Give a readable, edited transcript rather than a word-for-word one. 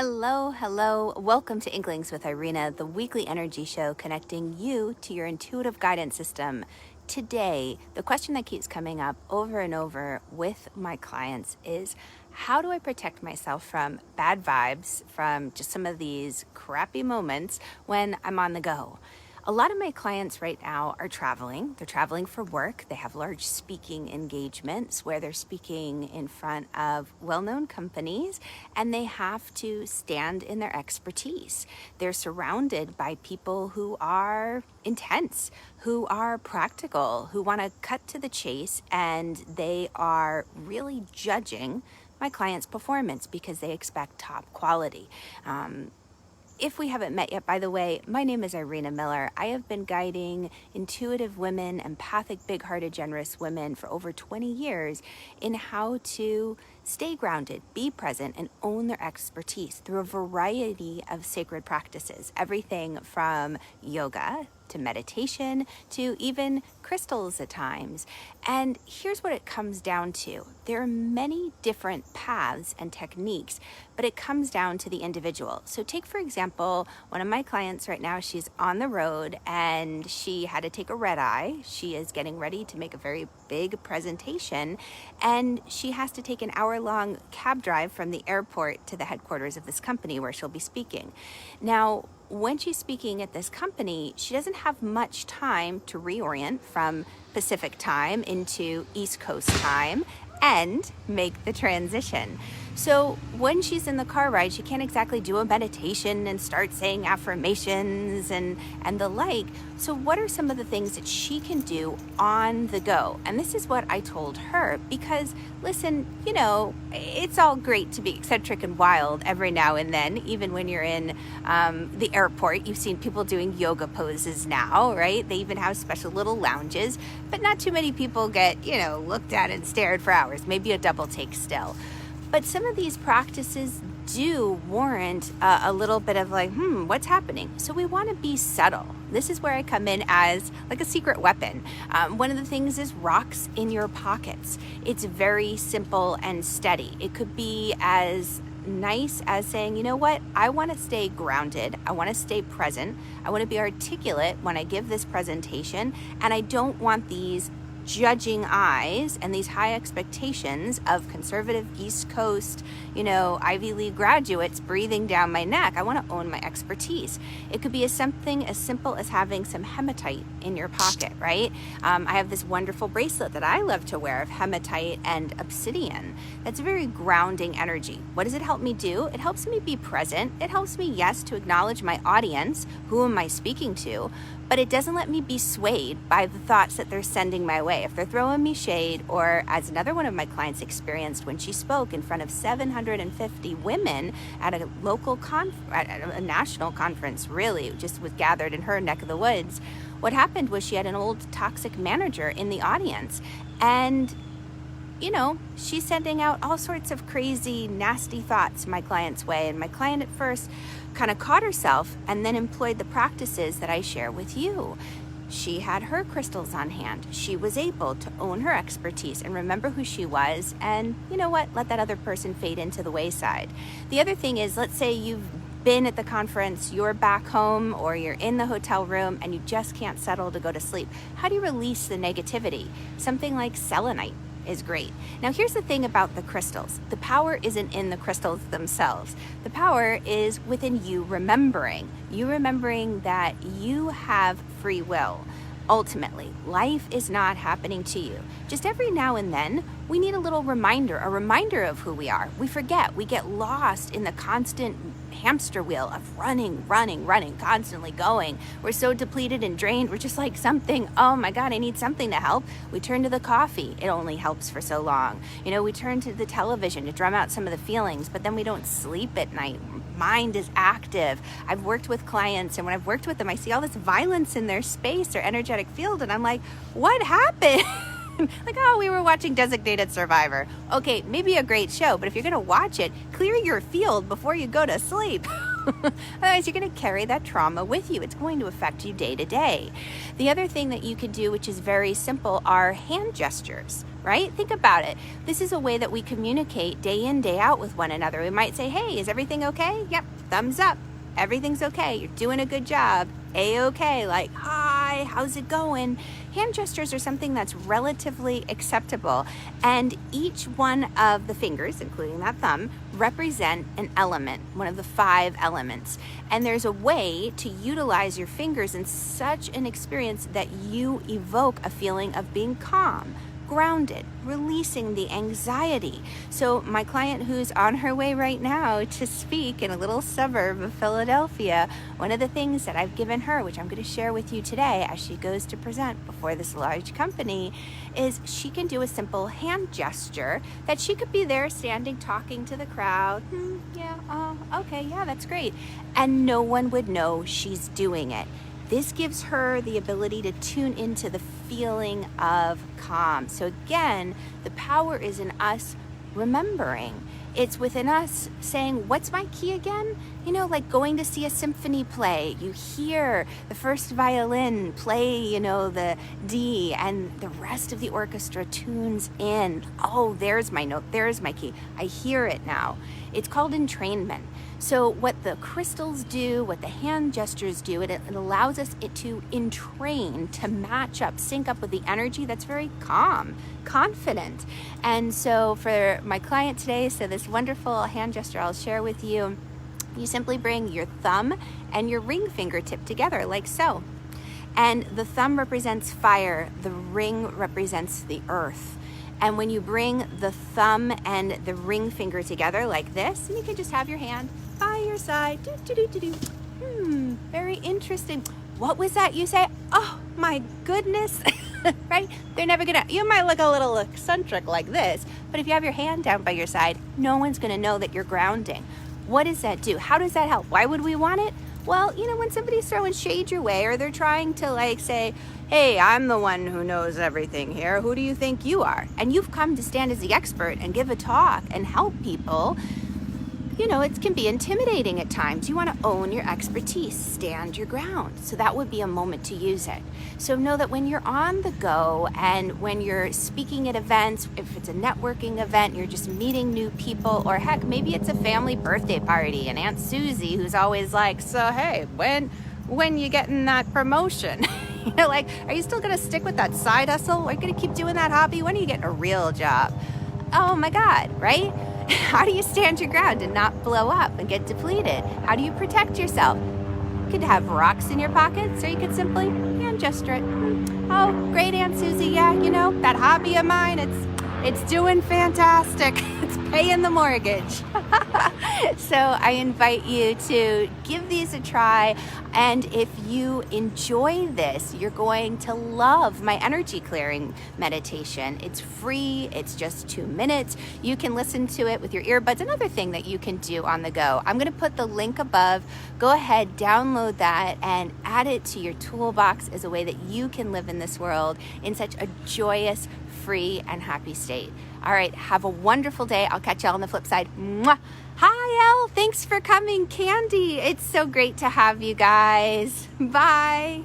Hello, hello. Welcome to Inklings with Irina, the weekly energy show connecting you to your intuitive guidance system. Today, the question that keeps coming up over and over with my clients is, how do I protect myself from bad vibes, from just some of these crappy moments when I'm on the go? A lot of my clients right now are traveling. They're traveling for work. They have large speaking engagements where they're speaking in front of well-known companies, and they have to stand in their expertise. They're surrounded by people who are intense, who are practical, who want to cut to the chase, and they are really judging my client's performance because they expect top quality. If we haven't met yet, by the way, my name is Irina Miller. I have been guiding intuitive women, empathic, big-hearted, generous women for over 20 years in how to stay grounded, be present, and own their expertise through a variety of sacred practices. Everything from yoga to meditation to even crystals at times. And here's what it comes down to. There are many different paths and techniques, but it comes down to the individual. So take, for example, one of my clients right now, she's on the road and she had to take a red eye. She is getting ready to make a very big presentation, and she has to take an hour-long cab drive from the airport to the headquarters of this company where she'll be speaking. Now, when she's speaking at this company, she doesn't have much time to reorient from Pacific time into East Coast time and make the transition. So when she's in the car ride, she can't exactly do a meditation and start saying affirmations and the like. So what are some of the things that she can do on the go? And this is what I told her, because listen, you know, it's all great to be eccentric and wild every now and then, even when you're in the airport. You've seen people doing yoga poses now, right? They even have special little lounges, but not too many people get, you know, looked at and stared for hours, maybe a double take still. But some of these practices do warrant a little bit of like, what's happening? So we want to be subtle. This is where I come in as like a secret weapon. One of the things is rocks in your pockets. It's very simple and steady. It could be as nice as saying, you know what, I want to stay grounded. I want to stay present. I want to be articulate when I give this presentation, and I don't want these judging eyes and these high expectations of conservative East Coast, you know, Ivy League graduates breathing down my neck. I want to own my expertise. It could be something as simple as having some hematite in your pocket, right? I have this wonderful bracelet that I love to wear of hematite and obsidian. That's very grounding energy. What does it help me do? It helps me be present. It helps me, yes, to acknowledge my audience. Who am I speaking to? But it doesn't let me be swayed by the thoughts that they're sending my way. If they're throwing me shade, or as another one of my clients experienced when she spoke in front of 750 women at a local at a national conference, really, just was gathered in her neck of the woods. What happened was she had an old toxic manager in the audience, and you know, she's sending out all sorts of crazy, nasty thoughts my client's way. And my client at first kind of caught herself and then employed the practices that I share with you. She had her crystals on hand. She was able to own her expertise and remember who she was. And you know what? Let that other person fade into the wayside. The other thing is, let's say you've been at the conference, you're back home, or you're in the hotel room and you just can't settle to go to sleep. How do you release the negativity? Something like selenite is great. Now here's the thing about the crystals. The power isn't in the crystals themselves. The power is within you remembering. You remembering that you have free will. Ultimately, life is not happening to you. Just every now and then, we need a little reminder, a reminder of who we are. We forget. We get lost in the constant hamster wheel of running, constantly going. We're so depleted and drained. We're just like something, oh my God, I need something to help. We turn to the coffee. It only helps for so long. You know, we turn to the television to drum out some of the feelings, but then we don't sleep at night. Mind is active. I've worked with clients, and when I've worked with them, I see all this violence in their space, their energetic field, and I'm like, what happened? Like, oh, we were watching Designated Survivor. Okay, maybe a great show, but if you're going to watch it, clear your field before you go to sleep. Otherwise, you're going to carry that trauma with you. It's going to affect you day to day. The other thing that you could do, which is very simple, are hand gestures, right? Think about it. This is a way that we communicate day in, day out with one another. We might say, hey, is everything okay? Yep, thumbs up. Everything's okay. You're doing a good job. A-okay, like, hi, how's it going? Hand gestures are something that's relatively acceptable, and each one of the fingers, including that thumb, represent an element, one of the 5 elements. And there's a way to utilize your fingers in such an experience that you evoke a feeling of being calm, grounded, releasing the anxiety. So my client who's on her way right now to speak in a little suburb of Philadelphia, one of the things that I've given her, which I'm going to share with you today as she goes to present before this large company, is she can do a simple hand gesture that she could be there standing talking to the crowd. Okay, yeah, that's great. And no one would know she's doing it. This gives her the ability to tune into the feeling of calm. So again, the power is in us remembering. It's within us saying, what's my key again? You know, like going to see a symphony play. You hear the first violin play, the D, and the rest of the orchestra tunes in. Oh, there's my note, there's my key. I hear it now. It's called entrainment. So what the crystals do, what the hand gestures do, it allows us to entrain, to match up, sync up with the energy that's very calm, confident. And so for my client today, so this wonderful hand gesture I'll share with you, you simply bring your thumb and your ring fingertip together like so. And the thumb represents fire, the ring represents the earth. And when you bring the thumb and the ring finger together like this, and you can just have your hand by your side. Very interesting. What was that you say? Oh my goodness. Right? They're never gonna, you might look a little eccentric like this, but if you have your hand down by your side, no one's gonna know that you're grounding. What does that do? How does that help? Why would we want it? Well, when somebody's throwing shade your way, or they're trying to say, hey, I'm the one who knows everything here. Who do you think you are? And you've come to stand as the expert and give a talk and help people. It can be intimidating at times. You want to own your expertise, stand your ground. So that would be a moment to use it. So know that when you're on the go and when you're speaking at events, if it's a networking event, you're just meeting new people, or heck, maybe it's a family birthday party and Aunt Susie who's always like, so hey, when you getting that promotion? Are you still going to stick with that side hustle? Are you going to keep doing that hobby? When are you getting a real job? Oh my God, right? How do you stand your ground and not blow up and get depleted? How do you protect yourself? You could have rocks in your pockets, or you could simply hand gesture it. Oh, great, Aunt Susie. Yeah, that hobby of mine, it's doing fantastic. It's paying the mortgage. So I invite you to give these a try. And if you enjoy this, you're going to love my energy clearing meditation. It's free. It's just 2 minutes. You can listen to it with your earbuds. Another thing that you can do on the go. I'm going to put the link above. Go ahead, download that, and add it to your toolbox as a way that you can live in this world in such a joyous, free, and happy state. All right, have a wonderful day. I'll catch you all on the flip side. Mwah. Hi, Elle. Thanks for coming. Candy, it's so great to have you guys. Bye.